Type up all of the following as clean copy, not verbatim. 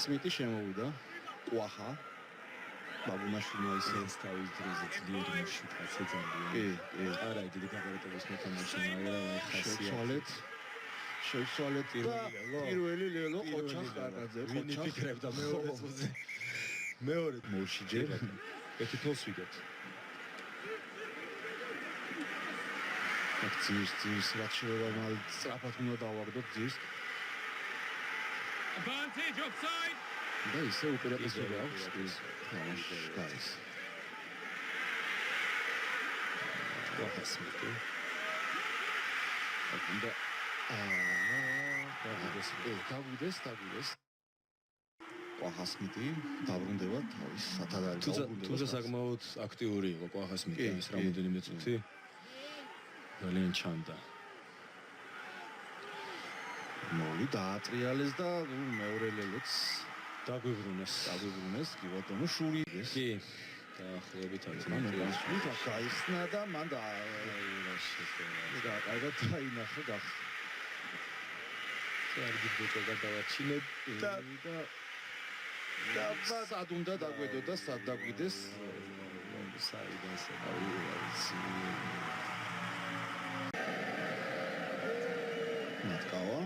სმიტი შემოვიდა. ყვახა. ბაბუნაშვილი ისეც თავის დროზე ძლიერი მუში კაცი ძალიან. კი. არა, დიდი გაგარეტების მოთამაშე, მაგრამ აი ხასიათი. შევცვალეთ პირველი ლელო ყოჩა ხარაძე. ვინი ფიქრობდა მეორე წუთზე? მეორე მოლში ჯერ. ერთი თოლს ვიგებთ. ძირს რაც შეიძლება მალ სწრაფად უნდა დავაგდოთ ძირს. Advantage offside. და ისე უპირატესობა აქვს თამაშში გაის. ვახასმიტი. და დაგვიდეს. ყვახასმიტი დაბრუნდება თავის სათადარი დაუბრუნდება. თუმცა საკმაოდ აქტიური იყო ყვახასმიტი ეს რამოდენიმე წუთი. ძალიან ჩანდა. მოლი დაატრიალეს და მეორე ლელოც დაგვიბრუნეს კი ბატონო შური ეს. კი. დაახლოებით არის. მან გაიხსნა და მან კარგად დაინახა გახსნა. კარგი ბოჭა გადავაჩინეთ და სად უნდა დაგვედო და სად დაგვიდეს საიდან ნატკავა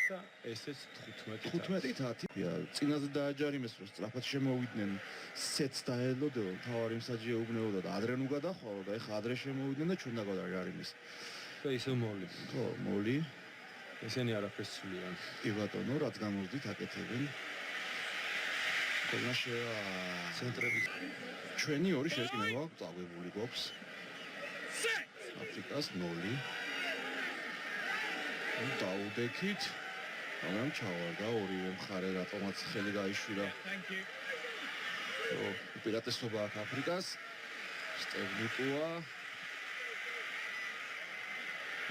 და ესეც 15-10 წინაზე დააჯარიმეს რომ სწრაფად შემოვიდნენ სეტს დაელოდო თავარი მსაჯი ეუბნებოდა და ადრე ნუ გადახვალო და ეხა ადრე შემოვიდნენ და ჩვენ დაგვაჯარიმეს და ისე მოლი ხო მოლი ესენი არაფერს ცვლიან კი ბატონო რაც გამოვდით აკეთებენ თამაში ცენტრების ჩვენი ორი შეკინება წაგვებული გვაქვს აფრიკას 0 დაუდექით მაგრამ ჩავარდა ორივე მხარე რატომაც ხელი გაიშვირა Thank you. უპირატესობა აქვს აფრიკას სტევნიკოა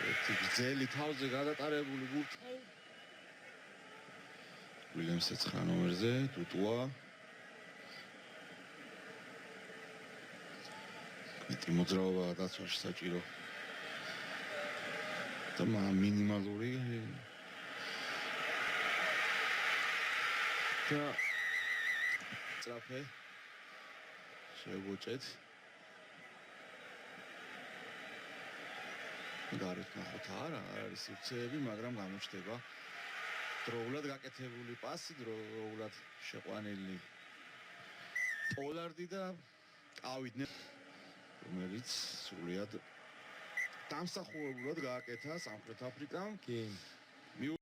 ერთი გრძელი თავზე გადატარებული გულით ვილემს 9 ნომერზე დუტუა მეტი მოძრაობა დაცვაში საჭირო და მინიმალური და წაფე შევუჭეთ გარეთ ნახოთ არა არის სივრცეები მაგრამ გამოჩნდება დროულად გაკეთებული პასი დროულად შეყვანილი პოლარდი და ავიდნენ რომელიც სრულიად დამსახურებულად გააკეთა სამხრეთ აფრიკამ კი